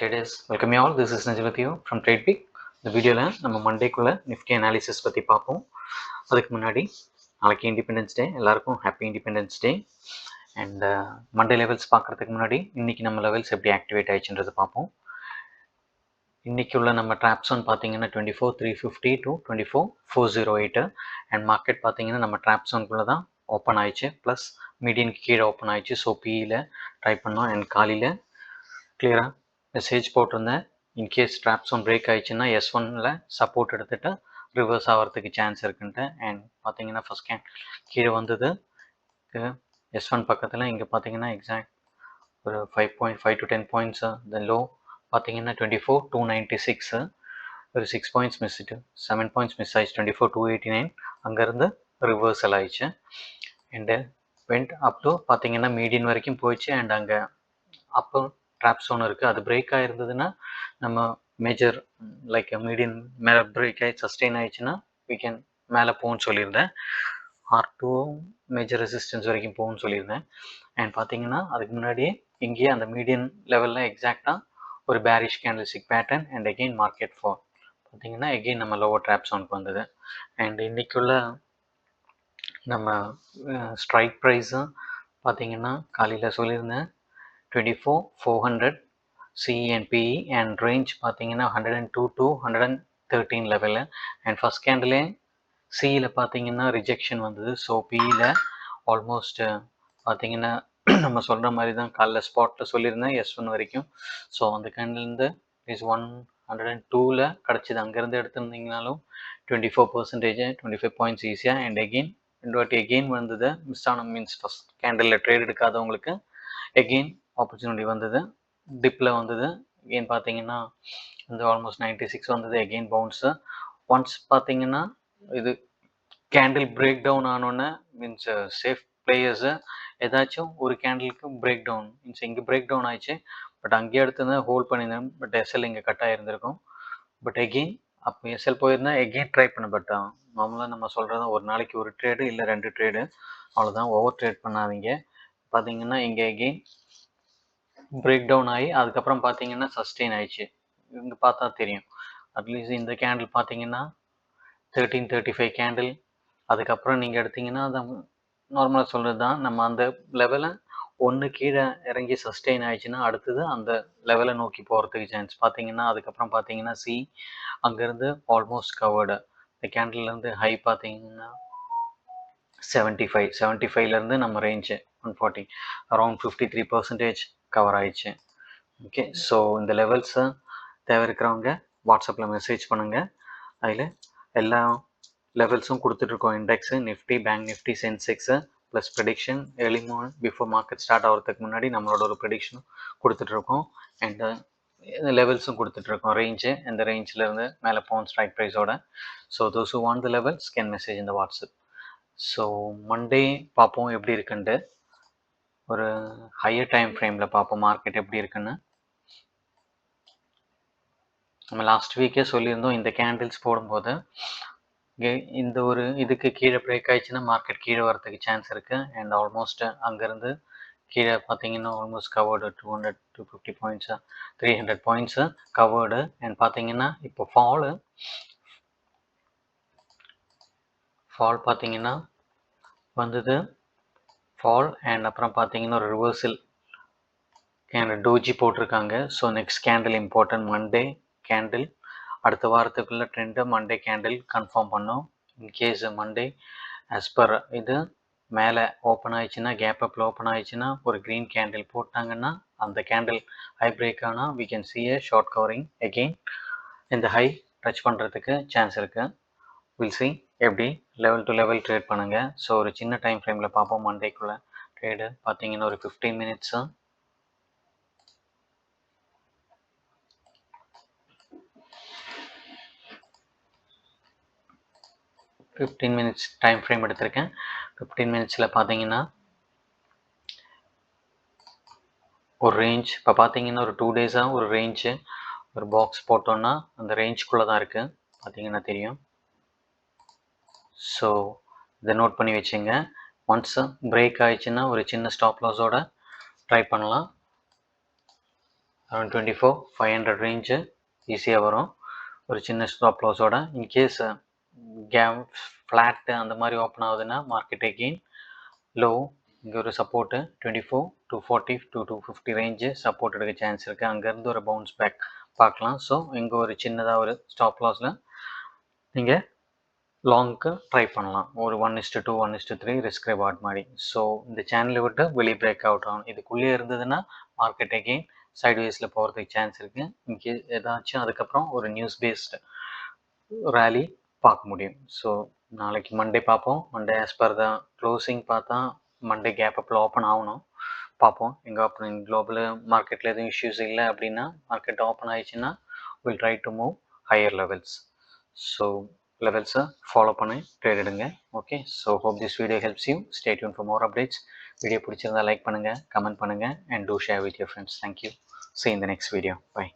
traders, welcome you all. This is Najil with you from TradePeak. இந்த வீடியோவில் நம்ம மண்டேக்குள்ளே Nifty analysis பற்றி பார்ப்போம். அதுக்கு முன்னாடி நாளைக்கு இண்டிபெண்டன்ஸ் டே, எல்லாருக்கும் happy independence day. And Monday levels பார்க்குறதுக்கு முன்னாடி இன்றைக்கி நம்ம லெவல்ஸ் எப்படி ஆக்டிவேட் ஆயிடுச்சுன்றது பார்ப்போம். இன்றைக்கி உள்ள நம்ம ட்ராப்ஸோன் பார்த்தீங்கன்னா 24,350 to 24,408. அண்ட் மார்க்கெட் பார்த்தீங்கன்னா நம்ம ட்ராப்ஸோனுக்குள்ளே தான் ஓப்பன் ஆயிடுச்சு, ப்ளஸ் மீடியனுக்கு கீழே ஓப்பன் ஆயிடுச்சு. ஸோ பியில் ட்ரை பண்ணோம். அண்ட் காலையில் கிளியராக மெசேஜ் போட்டிருந்தேன். இன்கேஸ் ட்ராப்ஸோன் பிரேக் ஆயிடுச்சுன்னா S1ல் சப்போர்ட் எடுத்துகிட்டு ரிவர்ஸ் ஆகிறதுக்கு சான்ஸ் இருக்குன்ட்டு. அண்ட் பார்த்தீங்கன்னா ஃபஸ்ட் கீழே வந்தது S1 பக்கத்தில். இங்கே பார்த்தீங்கன்னா எக்ஸாக்ட் ஒரு 5.5 to 10 பாயிண்ட்ஸு. இந்த லோ பார்த்தீங்கன்னா 24,296, ஒரு 6 பாயிண்ட்ஸ் மிஸ்ஸிட்டு 7 பாயிண்ட்ஸ் மிஸ் ஆயிடுச்சு. 24,289 அங்கேருந்து ரிவர்சல் ஆயிடுச்சு. அண்டு வெண்ட் அப் டு பார்த்தீங்கன்னா மீடியன் வரைக்கும் போயிடுச்சு. அண்ட் அங்கே அப்போ ட்ராப் ஜோன் இருக்குது. அது பிரேக் ஆகிருந்ததுன்னா நம்ம மேஜர் லைக் மீடியன் மேலே பிரேக் ஆகி சஸ்டெயின் ஆயிடுச்சுன்னா we can மேலே போகும்னு சொல்லியிருந்தேன். R2 மேஜர் ரெசிஸ்டன்ஸ் வரைக்கும் போகும்னு சொல்லியிருந்தேன். அண்ட் பார்த்தீங்கன்னா அதுக்கு முன்னாடியே இங்கேயே அந்த மீடியன் லெவலில் எக்ஸாக்டாக ஒரு bearish candlestick pattern and again market fall பார்த்தீங்கன்னா எகெயின் நம்ம லோவர் ட்ராப் ஜோனுக்கு வந்தது. அண்ட் இன்றைக்குள்ள நம்ம ஸ்ட்ரைக் ப்ரைஸும் பார்த்தீங்கன்னா காலையில் சொல்லியிருந்தேன் 24,400 CE and PE and range பார்த்தீங்கன்னா 102 to 113 லெவலு. அண்ட் ஃபஸ்ட் கேண்டிலே சியில் பார்த்தீங்கன்னா ரிஜெக்ஷன் வந்தது. ஸோ பியில் ஆல்மோஸ்ட் பார்த்தீங்கன்னா நம்ம சொல்கிற மாதிரி தான் காலைல ஸ்பாட்டில் சொல்லியிருந்தேன் S1 வரைக்கும். ஸோ அந்த கேண்டிலேருந்து இஸ் 102ல் கிடச்சிது. அங்கேருந்து எடுத்துருந்தீங்கனாலும் 24%, 25 பாயிண்ட்ஸ் ஈஸியாக. அண்ட் எகெயின் ரெண்டு வாட்டி எகெயின் வந்தது. மிஸ் ஆன மீன்ஸ் ஃபஸ்ட் கேண்டிலில் ட்ரேட் எடுக்காதவங்களுக்கு எகெயின் ஆப்பர்ச்சுனிட்டி வந்தது. டிப்பில் வந்தது. எகெயின் பார்த்தீங்கன்னா இந்த ஆல்மோஸ்ட் 96 வந்தது. Again bounce. ஒன்ஸ் பார்த்தீங்கன்னா இது கேண்டில் பிரேக் டவுன் ஆனோன்னே மீன்ஸ் சேஃப் பிளேயர்ஸு ஏதாச்சும் ஒரு கேண்டிலுக்கு பிரேக் டவுன் மீன்ஸ் இங்கே பிரேக் டவுன் ஆயிடுச்சு. பட் அங்கேயே எடுத்து ஹோல்ட் பண்ணியிருந்தேன். பட் எஸ்எல் இங்கே கட் ஆகிருந்திருக்கும். பட் எகெயின் அப்போ எஸ்எல் போயிருந்தா எகெயின் ட்ரை பண்ண. பட் நார்மலாக நம்ம சொல்கிறது ஒரு நாளைக்கு ஒரு ட்ரேடு இல்லை 2 ட்ரேடு, அவ்வளோதான். ஓவர் ட்ரேட் பண்ணாதீங்க. பார்த்தீங்கன்னா இங்கே எகெயின் பிரேக் டவுன் ஆகி அதுக்கப்புறம் பார்த்தீங்கன்னா சஸ்டெயின் ஆயிடுச்சு. இங்கே பார்த்தா தெரியும். அட்லீஸ்ட் இந்த கேண்டில் பார்த்தீங்கன்னா 1335 கேண்டில். அதுக்கப்புறம் நீங்கள் எடுத்தீங்கன்னா அதை நார்மலாக சொல்கிறது தான். நம்ம அந்த லெவலை ஒன்று கீழே இறங்கி சஸ்டெயின் ஆயிடுச்சுன்னா அடுத்தது அந்த லெவலை நோக்கி போகிறதுக்கு சான்ஸ் பார்த்தீங்கன்னா. அதுக்கப்புறம் பார்த்தீங்கன்னா சி அங்கேருந்து ஆல்மோஸ்ட் கவர்டு. இந்த கேண்டில்லேருந்து ஹை பார்த்தீங்கன்னா 75லேருந்து நம்ம ரேஞ்சு 140 அரௌண்ட் 53% கவர் ஆயிடுச்சு. ஓகே, ஸோ இந்த லெவல்ஸை தேவை இருக்கிறவங்க வாட்ஸ்அப்பில் மெசேஜ் பண்ணுங்கள். அதில் எல்லா லெவல்ஸும் கொடுத்துட்ருக்கோம். Index, Nifty, bank Nifty, Sensex plus prediction early morning before market start ஆகிறதுக்கு முன்னாடி நம்மளோட ஒரு ப்ரெடிக்ஷனும் கொடுத்துட்ருக்கோம். அண்டு இந்த லெவல்ஸும் கொடுத்துட்ருக்கோம். ரேஞ்சு இந்த ரேஞ்சிலேருந்து மேலே போகும் ஸ்ட்ரைக் ப்ரைஸோட. So those who want the levels can message இந்த வாட்ஸ்அப். ஸோ மண்டே பார்ப்போம் எப்படி இருக்குன்ட்டு. ஒரு ஹையர் டைம் ஃப்ரேமில் பார்ப்போம் மார்க்கெட் எப்படி இருக்குன்னு. நம்ம லாஸ்ட் வீக்கே சொல்லியிருந்தோம் இந்த கேண்டில்ஸ் போடும்போது இந்த ஒரு இதுக்கு கீழே பிரேக் ஆயிடுச்சுன்னா மார்க்கெட் கீழே வரதுக்கு சான்ஸ் இருக்குது. அண்ட் ஆல்மோஸ்ட் அங்கேருந்து கீழே பார்த்தீங்கன்னா almost covered 200 to 50 points 300 points covered. And பார்த்தீங்கன்னா இப்போ ஃபால் பார்த்தீங்கன்னா வந்தது ஃபால். அண்ட் அப்புறம் பார்த்தீங்கன்னா ஒரு ரிவர்சல் கேண்டில் டோஜி போட்டிருக்காங்க. So next candle important Monday candle. அடுத்த வாரத்துக்குள்ளே ட்ரெண்டு மண்டே கேண்டில் கன்ஃபார்ம் பண்ணோம். இன்கேஸ் மண்டே ஆஸ் பர் இது மேலே ஓப்பன் ஆயிடுச்சுன்னா கேப் அப்பில் ஓப்பன் ஆயிடுச்சுன்னா ஒரு க்ரீன் கேண்டில் போட்டாங்கன்னா அந்த கேண்டில் ஹை பிரேக் ஆனால் we can see a short covering again இந்த ஹை டச் பண்ணுறதுக்கு சான்ஸ் இருக்குது. வில் see எப்படி லெவல் டு லெவல் ட்ரேட் பண்ணுங்கள். ஸோ ஒரு சின்ன டைம் ஃப்ரேமில் பார்ப்போம். மண்டேக்குள்ளே ட்ரேடு பார்த்தீங்கன்னா ஒரு 15 மினிட்ஸு. டைம் ஃப்ரேம் எடுத்திருக்கேன். 15 மினிட்ஸில் பார்த்தீங்கன்னா ஒரு ரேஞ்ச். இப்போ பார்த்தீங்கன்னா ஒரு 2 டேஸாக ஒரு ரேஞ்சு ஒரு பாக்ஸ் போட்டோன்னா அந்த ரேஞ்சுக்குள்ளே தான் இருக்குது பார்த்தீங்கன்னா தெரியும். ஸோ இதை நோட் பண்ணி வச்சுங்க. ஒன்ஸ் பிரேக் ஆயிடுச்சுன்னா ஒரு சின்ன ஸ்டாப் லாஸோட ட்ரை பண்ணலாம். அரௌண்ட் 24,500 ரேஞ்சு ஈஸியாக வரும். ஒரு சின்ன ஸ்டாப் லாஸோட. இன்கேஸ் கேம் ஃப்ளாட்டு அந்த மாதிரி ஓப்பன் ஆகுதுன்னா மார்க்கெட் அகெயின் லோ, இங்கே ஒரு சப்போர்ட்டு 24,240 to 250 ரேஞ்சு சப்போர்ட் எடுக்க சான்ஸ் இருக்குது. அங்கேருந்து ஒரு பவுன்ஸ் பேக் பார்க்கலாம். ஸோ இங்கே ஒரு சின்னதாக ஒரு ஸ்டாப் லாஸில் நீங்கள் லாங்க்கு ட்ரை பண்ணலாம். ஒரு 1:2 1:3 ரிஸ்க் ரிவார்ட் மாதிரி. ஸோ இந்த சேனலை விட்டு வெளியே பிரேக் அவுட் ஆகணும். இதுக்குள்ளே இருந்ததுன்னா மார்க்கெட் அகெயின் சைட்வேஸில் போகிறதுக்கு சான்ஸ் இருக்குது. இன்கேஸ் ஏதாச்சும் அதுக்கப்புறம் ஒரு நியூஸ் பேஸ்டு ரேலி பார்க்க முடியும். ஸோ நாளைக்கு மண்டே பார்ப்போம். Monday as per the closing பார்த்தா மண்டே கேப் அப்பில் ஓப்பன் ஆகணும். பார்ப்போம் எங்கே ஓப்பனிங். குளோபல் மார்க்கெட்டில் எதுவும் இஷ்யூஸ் இல்லை அப்படின்னா மார்க்கெட் ஓப்பன் ஆயிடுச்சுன்னா will try to move higher levels. So லெவல்ஸை ஃபாலோ பண்ணி ட்ரேட் எடுங்க. Okay, so hope this video helps you. Stay tuned for more updates. Video பிடிச்சிருந்தா லைக் பண்ணுங்கள், கமெண்ட் பண்ணுங்கள், and do share with your friends. Thank you. See you in the next video. Bye.